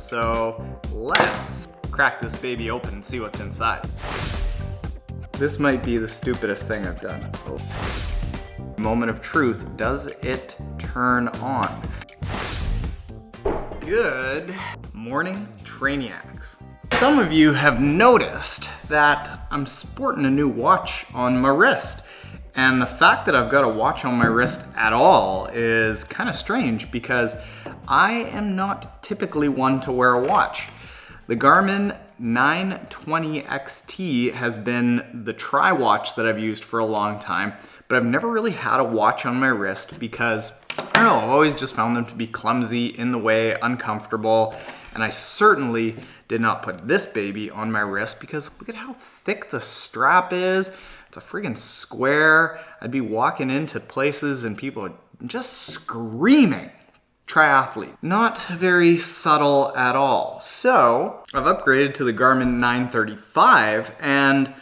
So let's crack this baby open and see what's inside. This might be the stupidest thing I've done. Moment of truth, does it turn on? Good morning, Trainiacs. Some of you have noticed that I'm sporting a new watch on my wrist. And the fact that I've got a watch on my wrist at all is kind of strange because I am not typically one to wear a watch. The Garmin 920xt has been the tri-watch that I've used for a long time, but I've never really had a watch on my wrist because, I don't know, I've always just found them to be clumsy, in the way, uncomfortable, and I certainly did not put this baby on my wrist because look at how thick the strap is. It's a friggin' square. I'd be walking into places and people are just screaming triathlete. Not very subtle at all. So I've upgraded to the Garmin 935 and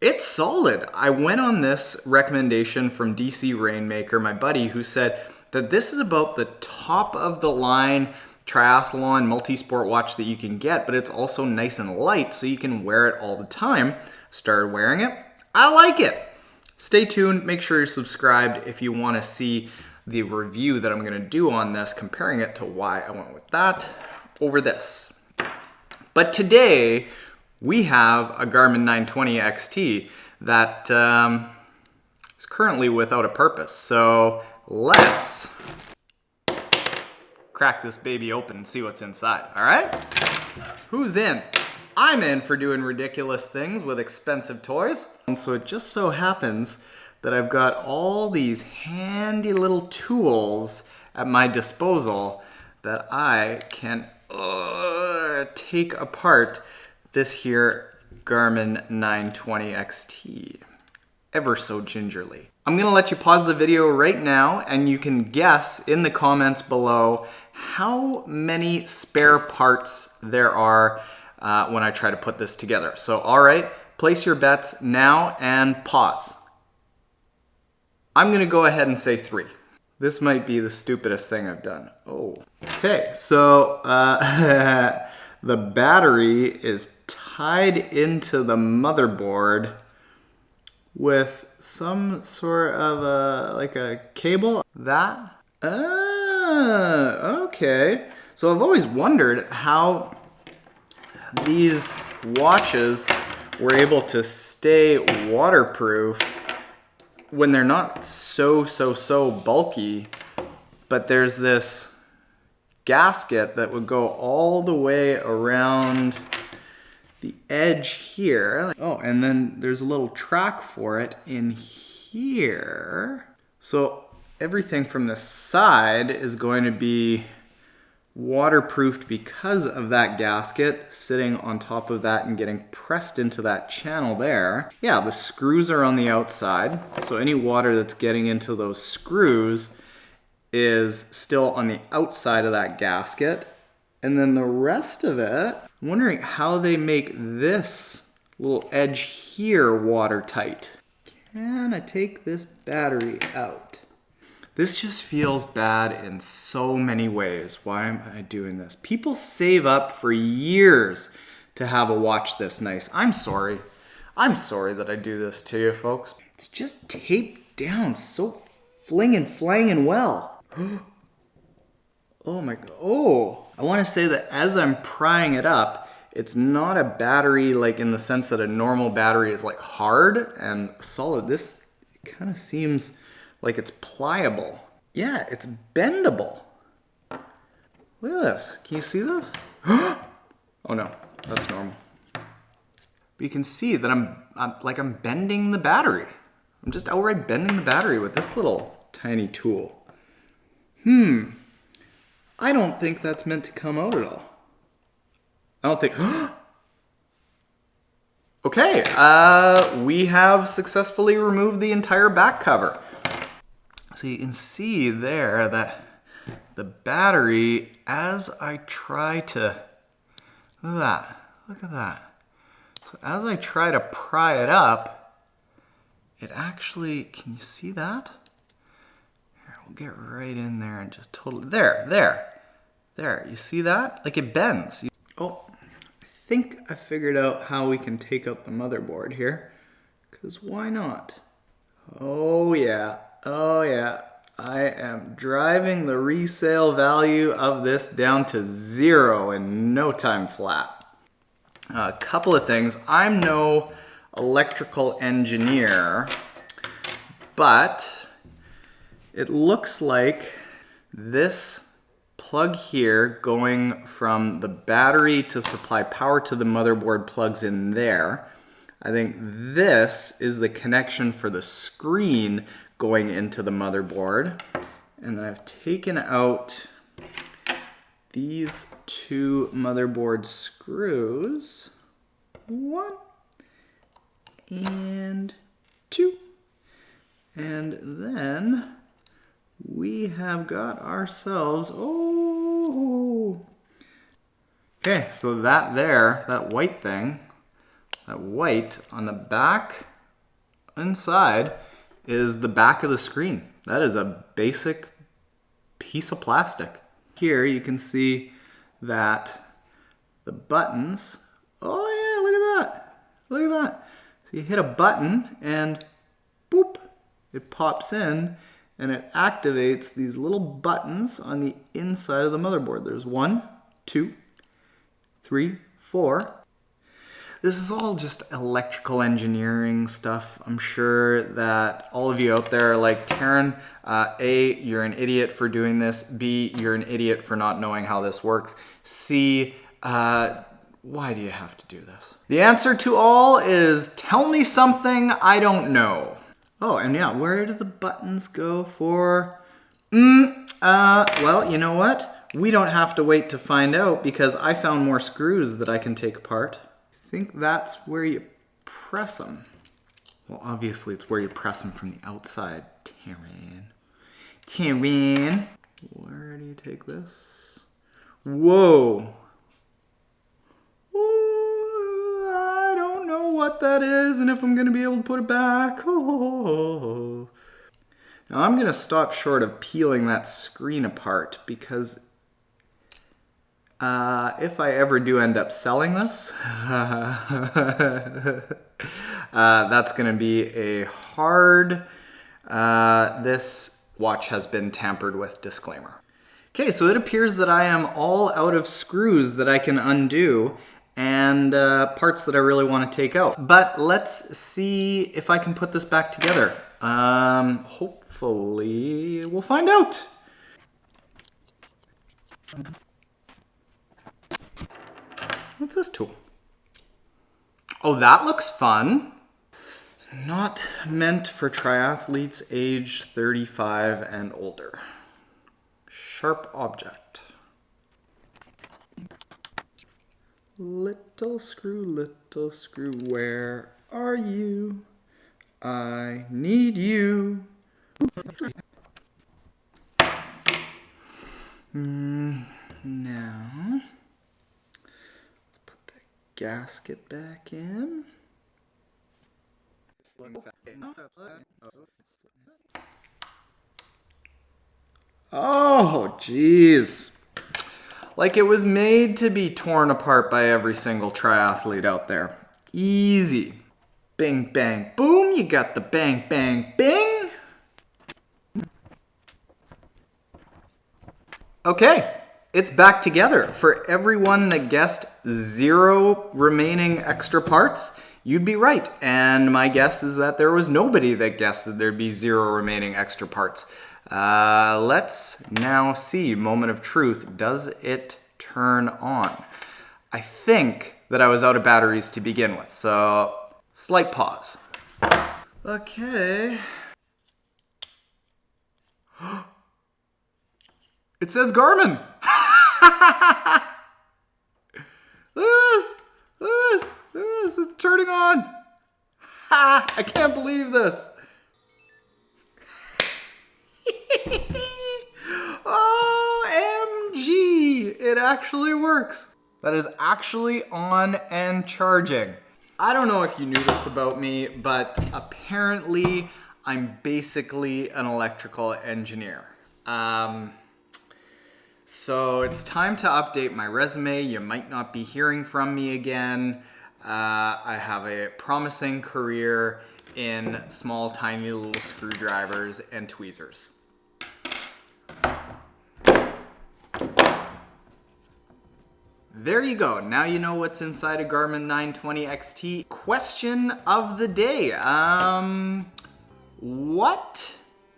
it's solid. I went on this recommendation from DC Rainmaker, my buddy, who said that this is about the top of the line triathlon multi-sport watch that you can get, but it's also nice and light so you can wear it all the time. Started wearing it. I like it. Stay tuned. Make sure you're subscribed if you want to see the review that I'm going to do on this, comparing it to why I went with that over this. But today we have a Garmin 920xt that is currently without a purpose. So let's crack this baby open and see what's inside. All right? Who's in? I'm in for doing ridiculous things with expensive toys. And so it just so happens that I've got all these handy little tools at my disposal that I can take apart this here Garmin 920xt ever so gingerly. I'm gonna let you pause the video right now and you can guess in the comments below how many spare parts there are when I try to put this together. So, all right, place your bets now and pause. I'm gonna go ahead and say 3. This might be the stupidest thing I've done. Oh, okay, so the battery is tied into the motherboard with some sort of like a cable. Okay. So I've always wondered how these watches were able to stay waterproof when they're not so bulky, but there's this gasket that would go all the way around the edge here. Oh, and then there's a little track for it in here. So everything from the side is going to be waterproofed because of that gasket sitting on top of that and getting pressed into that channel there. Yeah, the screws are on the outside, so any water that's getting into those screws is still on the outside of that gasket. And then the rest of it, I'm wondering how they make this little edge here watertight. Can I take this battery out? This just feels bad in so many ways. Why am I doing this? People save up for years to have a watch this nice. I'm sorry. I'm sorry that I do this to you, folks. It's just taped down so flang and well. Oh my God. Oh, I want to say that as I'm prying it up, it's not a battery like in the sense that a normal battery is like hard and solid. This kind of seems like it's pliable. Yeah, it's bendable. Look at this. Can you see this? Oh no, that's normal. But you can see that I'm bending the battery. I'm just outright bending the battery with this little tiny tool. I don't think that's meant to come out at all. I don't think. Okay, we have successfully removed the entire back cover. So you can see there that the battery, as I try to, look at that. So as I try to pry it up, it actually, can you see that? Here, we'll get right in there and just totally, there. There, you see that? Like it bends. Oh, I think I figured out how we can take out the motherboard here. Because why not? Oh yeah, oh yeah. I am driving the resale value of this down to 0 in no time flat. A couple of things. I'm no electrical engineer, but it looks like this plug here going from the battery to supply power to the motherboard plugs in there. I think this is the connection for the screen going into the motherboard. And then I've taken out these 2 motherboard screws. 1 and 2. And then we have got ourselves, oh, okay, so that there, that white thing, that white on the back inside is the back of the screen. That is a basic piece of plastic. Here you can see that the buttons, oh yeah, look at that, look at that. So you hit a button and boop, it pops in and it activates these little buttons on the inside of the motherboard. There's 1, 2, 3, 4. This is all just electrical engineering stuff. I'm sure that all of you out there are like, Taren, A, you're an idiot for doing this. B, you're an idiot for not knowing how this works. C, why do you have to do this? The answer to all is tell me something I don't know. Oh, and yeah, where do the buttons go for? Well, you know what? We don't have to wait to find out because I found more screws that I can take apart. I think that's where you press them. Well, obviously it's where you press them from the outside. Taren. Taren. Where do you take this? Whoa. I don't know what that is and if I'm going to be able to put it back. Oh. Now I'm going to stop short of peeling that screen apart because if I ever do end up selling this, that's going to be a hard, this watch has been tampered with disclaimer. Okay, so it appears that I am all out of screws that I can undo and parts that I really want to take out. But let's see if I can put this back together. Hopefully we'll find out. What's this tool? Oh, that looks fun. Not meant for triathletes age 35 and older. Sharp object. Little screw, where are you? I need you. Now, let's put the gasket back in. Oh, geez. Like it was made to be torn apart by every single triathlete out there. Easy. Bing, bang, boom. You got the bang, bang, bing. Okay, it's back together. For everyone that guessed 0 remaining extra parts, you'd be right. And my guess is that there was nobody that guessed that there'd be 0 remaining extra parts. Let's now see, moment of truth. Does it turn on? I think that I was out of batteries to begin with, so slight pause. Okay. It says Garmin. This is turning on. Ha! I can't believe this. OMG! It actually works. That is actually on and charging. I don't know if you knew this about me, but apparently I'm basically an electrical engineer. So it's time to update my resume. You might not be hearing from me again. I have a promising career in small, tiny little screwdrivers and tweezers. There you go. Now you know what's inside a Garmin 920xt. Question of the day. What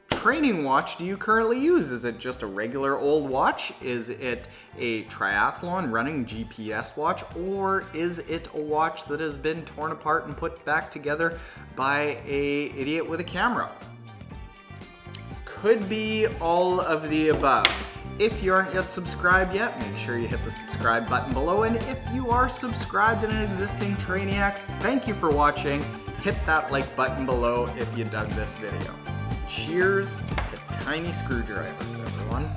training watch do you currently use? Is it just a regular old watch? Is it a triathlon running GPS watch? Or is it a watch that has been torn apart and put back together by an idiot with a camera? Could be all of the above. If you aren't yet subscribed yet, make sure you hit the subscribe button below. And if you are subscribed and an existing Trainiac, thank you for watching. Hit that like button below if you dug this video. Cheers to tiny screwdrivers, everyone.